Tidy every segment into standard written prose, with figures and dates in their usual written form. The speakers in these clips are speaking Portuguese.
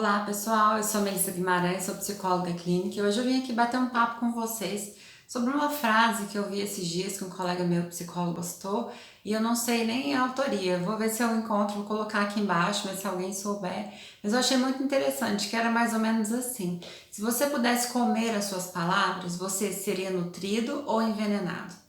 Olá pessoal, eu sou Melissa Guimarães, sou psicóloga clínica e hoje eu vim aqui bater um papo com vocês sobre uma frase que eu vi esses dias que um colega meu psicólogo postou e eu não sei nem a autoria, vou ver se eu encontro, vou colocar aqui embaixo, mas se alguém souber, mas eu achei muito interessante, que era mais ou menos assim: se você pudesse comer as suas palavras, você seria nutrido ou envenenado?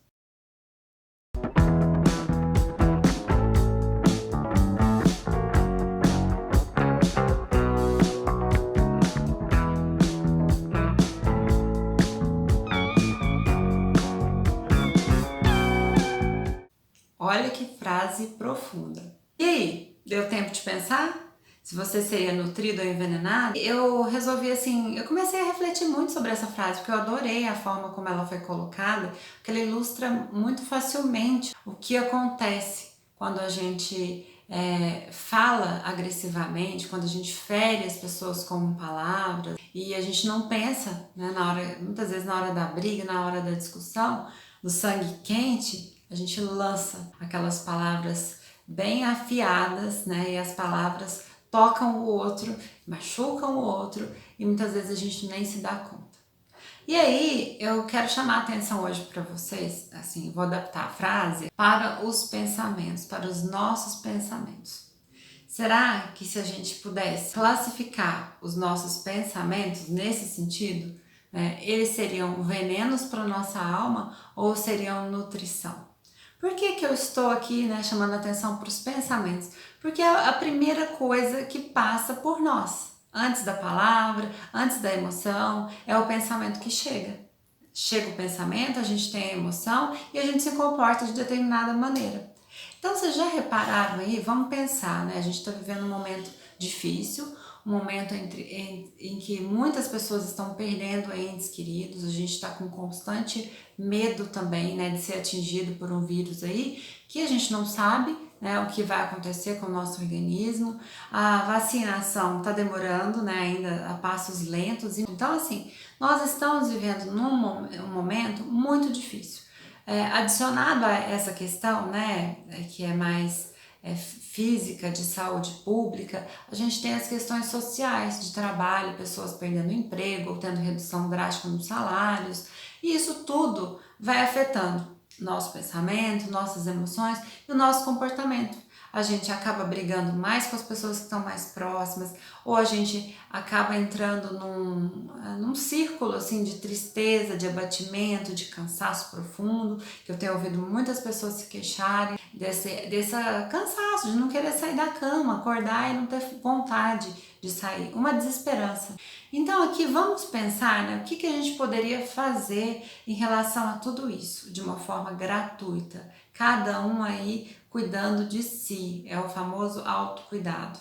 Olha que frase profunda. E aí, deu tempo de pensar? Se você seria nutrido ou envenenado? Eu resolvi assim, eu comecei a refletir muito sobre essa frase, porque eu adorei a forma como ela foi colocada, porque ela ilustra muito facilmente o que acontece quando a gente fala agressivamente, quando a gente fere as pessoas com palavras e a gente não pensa, né, na hora, muitas vezes na hora da briga, na hora da discussão, do sangue quente, a gente lança aquelas palavras bem afiadas, né? E as palavras tocam o outro, machucam o outro e muitas vezes a gente nem se dá conta. E aí, eu quero chamar a atenção hoje para vocês, assim, vou adaptar a frase para os pensamentos, para os nossos pensamentos. Será que se a gente pudesse classificar os nossos pensamentos nesse sentido, né, eles seriam venenos para nossa alma ou seriam nutrição? Por que eu estou aqui, né, chamando a atenção para os pensamentos? Porque é a primeira coisa que passa por nós. Antes da palavra, antes da emoção, é o pensamento que chega. Chega o pensamento, a gente tem a emoção e a gente se comporta de determinada maneira. Então, vocês já repararam aí? Vamos pensar, né? A gente está vivendo um momento difícil, um momento em que muitas pessoas estão perdendo entes queridos, a gente está com constante medo também, né, de ser atingido por um vírus aí, que a gente não sabe, né, o que vai acontecer com o nosso organismo. A vacinação está demorando, né, ainda a passos lentos. Então, assim, nós estamos vivendo um momento muito difícil. Adicionado a essa questão, né, que é mais física, de saúde pública, a gente tem as questões sociais, de trabalho, pessoas perdendo emprego ou tendo redução drástica nos salários, e isso tudo vai afetando nosso pensamento, nossas emoções e o nosso comportamento. A gente acaba brigando mais com as pessoas que estão mais próximas, ou a gente acaba entrando num círculo assim de tristeza, de abatimento, de cansaço profundo, que eu tenho ouvido muitas pessoas se queixarem desse cansaço, de não querer sair da cama, acordar e não ter vontade de sair, uma desesperança. Então aqui vamos pensar, né, o que a gente poderia fazer em relação a tudo isso, de uma forma gratuita, cada um aí cuidando de si, é o famoso autocuidado.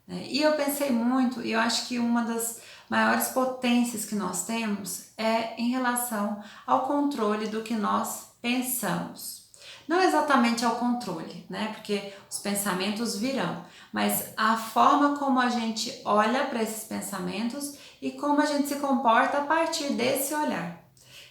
Né? E eu pensei muito, e eu acho que uma das maiores potências que nós temos é em relação ao controle do que nós pensamos. Não exatamente ao controle, né? Porque os pensamentos virão, mas a forma como a gente olha para esses pensamentos e como a gente se comporta a partir desse olhar.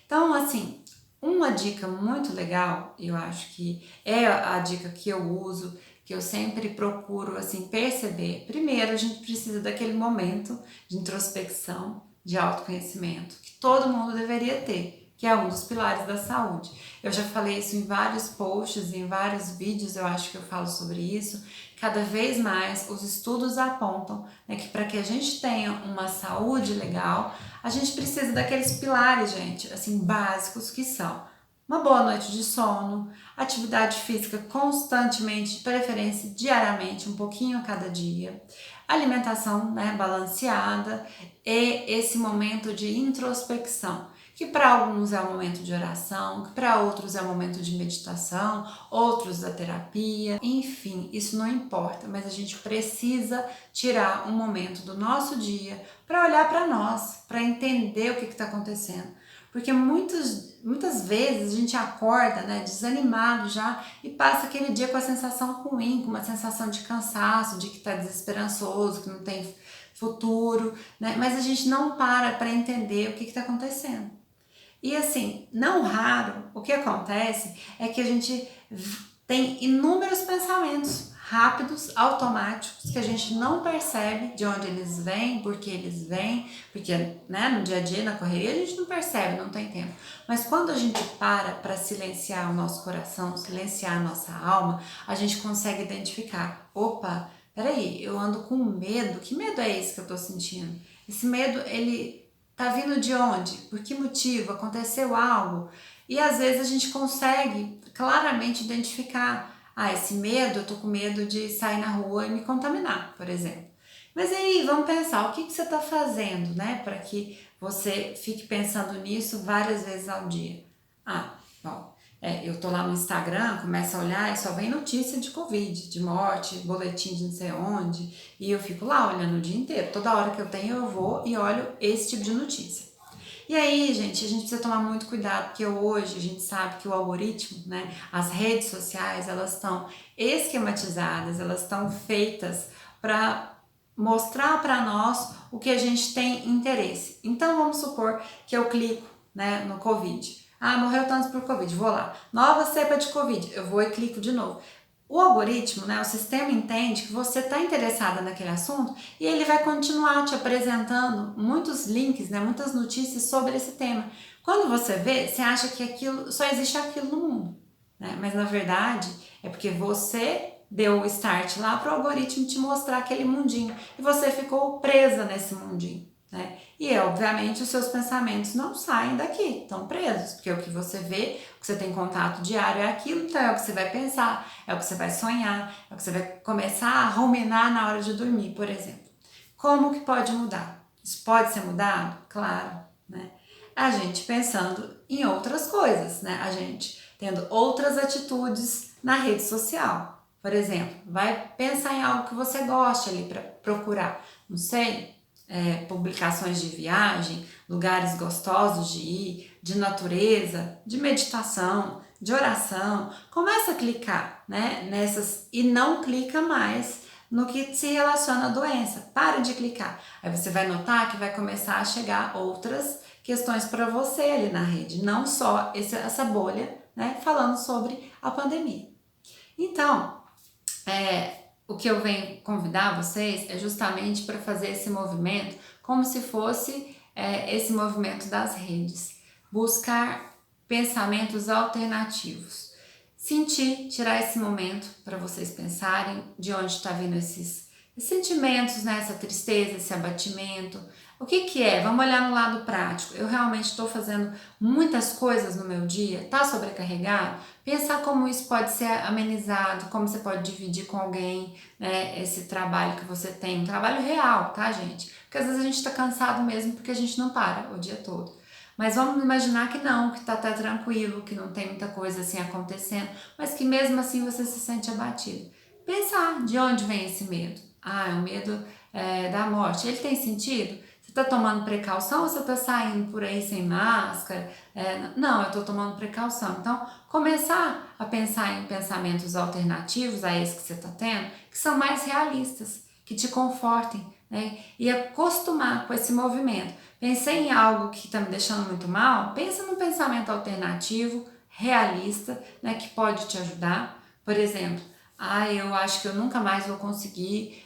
Então, assim, uma dica muito legal, eu acho que é a dica que eu uso, que eu sempre procuro assim perceber. Primeiro, a gente precisa daquele momento de introspecção, de autoconhecimento, que todo mundo deveria ter, que é um dos pilares da saúde. Eu já falei isso em vários posts, em vários vídeos, eu acho que eu falo sobre isso. Cada vez mais os estudos apontam, né, que para que a gente tenha uma saúde legal, a gente precisa daqueles pilares, gente, assim, básicos, que são uma boa noite de sono, atividade física constantemente, de preferência diariamente, um pouquinho a cada dia, alimentação, né, balanceada e esse momento de introspecção, que para alguns é um momento de oração, que para outros é um momento de meditação, outros da terapia, enfim, isso não importa, mas a gente precisa tirar um momento do nosso dia para olhar para nós, para entender o que está acontecendo. Porque muitas vezes a gente acorda, né, desanimado já e passa aquele dia com a sensação ruim, com uma sensação de cansaço, de que está desesperançoso, que não tem futuro, né? Mas a gente não para entender o que está acontecendo. E assim, não raro, o que acontece é que a gente tem inúmeros pensamentos rápidos, automáticos, que a gente não percebe de onde eles vêm, porque né, no dia a dia, na correria, a gente não percebe, não tem tempo. Mas quando a gente para silenciar o nosso coração, silenciar a nossa alma, a gente consegue identificar, opa, peraí, eu ando com medo, que medo é esse que eu tô sentindo? Esse medo, ele tá vindo de onde? Por que motivo? Aconteceu algo? E às vezes a gente consegue claramente identificar, esse medo, eu tô com medo de sair na rua e me contaminar, por exemplo. Mas aí, vamos pensar, o que você está fazendo, né, para que você fique pensando nisso várias vezes ao dia? Bom, eu tô lá no Instagram, começo a olhar e só vem notícia de Covid, de morte, boletim de não sei onde, e eu fico lá olhando o dia inteiro. Toda hora que eu tenho, eu vou e olho esse tipo de notícia. E aí, gente, a gente precisa tomar muito cuidado, porque hoje a gente sabe que o algoritmo, né, as redes sociais, elas estão esquematizadas, elas estão feitas para mostrar para nós o que a gente tem interesse. Então, vamos supor que eu clico, né, no Covid. Morreu tantos por Covid, vou lá. Nova cepa de Covid, eu vou e clico de novo. O algoritmo, né, o sistema entende que você está interessada naquele assunto e ele vai continuar te apresentando muitos links, né, muitas notícias sobre esse tema. Quando você vê, você acha que aquilo só existe aquilo no mundo, né? Mas na verdade é porque você deu o start lá para o algoritmo te mostrar aquele mundinho e você ficou presa nesse mundinho, né? E obviamente os seus pensamentos não saem daqui, estão presos, porque o que você vê, o que você tem contato diário é aquilo, então é o que você vai pensar, é o que você vai sonhar, é o que você vai começar a ruminar na hora de dormir, por exemplo. Como que pode mudar? Isso pode ser mudado? Claro, né? A gente pensando em outras coisas, né? A gente tendo outras atitudes na rede social. Por exemplo, vai pensar em algo que você goste ali para procurar, não sei, publicações de viagem, lugares gostosos de ir, de natureza, de meditação, de oração. Começa a clicar, né, nessas e não clica mais no que se relaciona à doença. Para de clicar. Aí você vai notar que vai começar a chegar outras questões para você ali na rede, não só essa bolha, né, falando sobre a pandemia. Então, o que eu venho convidar vocês é justamente para fazer esse movimento como se fosse esse movimento das redes. Buscar pensamentos alternativos. Sentir, tirar esse momento para vocês pensarem de onde está vindo esses sentimentos, né? Essa tristeza, esse abatimento. O que que é? Vamos olhar no lado prático. Eu realmente estou fazendo muitas coisas no meu dia, está sobrecarregado? Pensar como isso pode ser amenizado, como você pode dividir com alguém, né, esse trabalho que você tem, um trabalho real, tá, gente? Porque às vezes a gente tá cansado mesmo porque a gente não para o dia todo. Mas vamos imaginar que não, que tá até tranquilo, que não tem muita coisa assim acontecendo, mas que mesmo assim você se sente abatido. Pensar de onde vem esse medo. É o medo da morte. Ele tem sentido? Você tá tomando precaução ou você tá saindo por aí sem máscara? Não, eu tô tomando precaução. Então, começar a pensar em pensamentos alternativos a esse que você está tendo, que são mais realistas, que te confortem, né? E acostumar com esse movimento. Pensei em algo que está me deixando muito mal, pensa num pensamento alternativo, realista, né, que pode te ajudar. Por exemplo, eu acho que eu nunca mais vou conseguir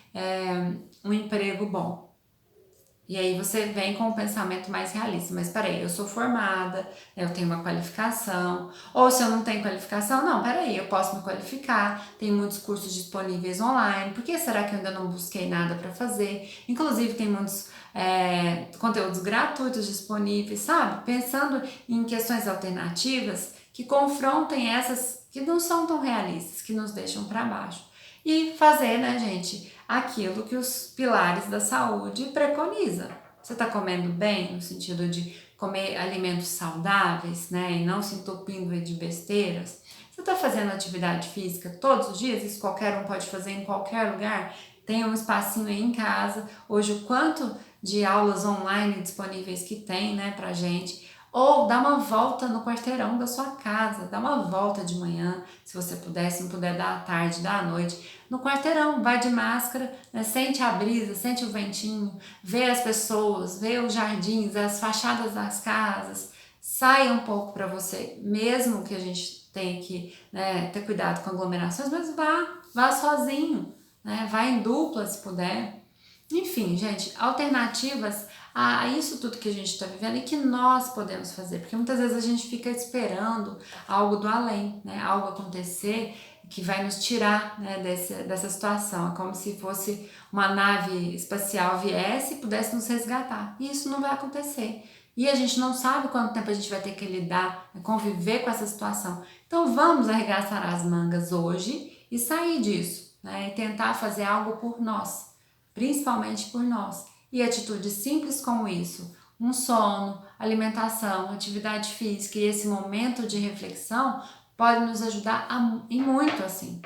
um emprego bom. E aí você vem com um pensamento mais realista, mas peraí, eu sou formada, eu tenho uma qualificação, ou se eu não tenho qualificação, não, peraí, eu posso me qualificar, tem muitos cursos disponíveis online, por que será que eu ainda não busquei nada para fazer? Inclusive tem muitos conteúdos gratuitos disponíveis, sabe? Pensando em questões alternativas que confrontem essas que não são tão realistas, que nos deixam para baixo. E fazer, né, gente, aquilo que os pilares da saúde preconizam. Você está comendo bem, no sentido de comer alimentos saudáveis, né, e não se entupindo de besteiras? Você está fazendo atividade física todos os dias? Isso qualquer um pode fazer em qualquer lugar? Tem um espacinho aí em casa. Hoje, o quanto de aulas online disponíveis que tem, né, pra gente. Ou dá uma volta no quarteirão da sua casa, dá uma volta de manhã, se você puder, se não puder, dá à tarde, dá à noite. No quarteirão, vai de máscara, né? Sente a brisa, sente o ventinho, vê as pessoas, vê os jardins, as fachadas das casas. Saia um pouco para você, mesmo que a gente tenha que, né, ter cuidado com aglomerações, mas vá, vá sozinho, né? Vá em dupla se puder. Enfim, gente, alternativas a isso tudo que a gente está vivendo e que nós podemos fazer, porque muitas vezes a gente fica esperando algo do além, né? Algo acontecer que vai nos tirar, né, dessa situação. É como se fosse uma nave espacial viesse e pudesse nos resgatar. E isso não vai acontecer. E a gente não sabe quanto tempo a gente vai ter que lidar, né, conviver com essa situação. Então vamos arregaçar as mangas hoje e sair disso, né? E tentar fazer algo por nós, principalmente por nós. E atitudes simples como isso, um sono, alimentação, atividade física e esse momento de reflexão pode nos ajudar em muito assim.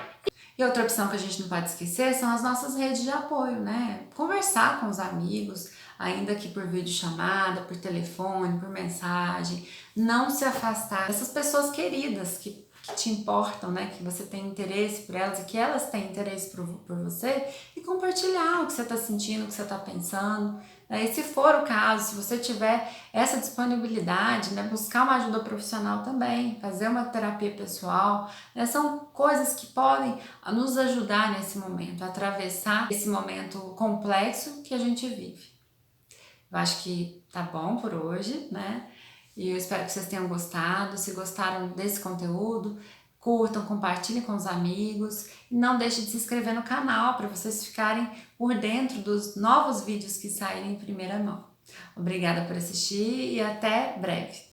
E outra opção que a gente não pode esquecer são as nossas redes de apoio, né? Conversar com os amigos, ainda que por videochamada, por telefone, por mensagem. Não se afastar dessas pessoas queridas que te importam, né? Que você tem interesse por elas e que elas têm interesse por você e compartilhar o que você está sentindo, o que você está pensando. E se for o caso, se você tiver essa disponibilidade, né, buscar uma ajuda profissional também, fazer uma terapia pessoal, né, são coisas que podem nos ajudar nesse momento, a atravessar esse momento complexo que a gente vive. Eu acho que tá bom por hoje, né? E eu espero que vocês tenham gostado. Se gostaram desse conteúdo, curtam, compartilhem com os amigos. E não deixem de se inscrever no canal para vocês ficarem por dentro dos novos vídeos que saírem em primeira mão. Obrigada por assistir e até breve.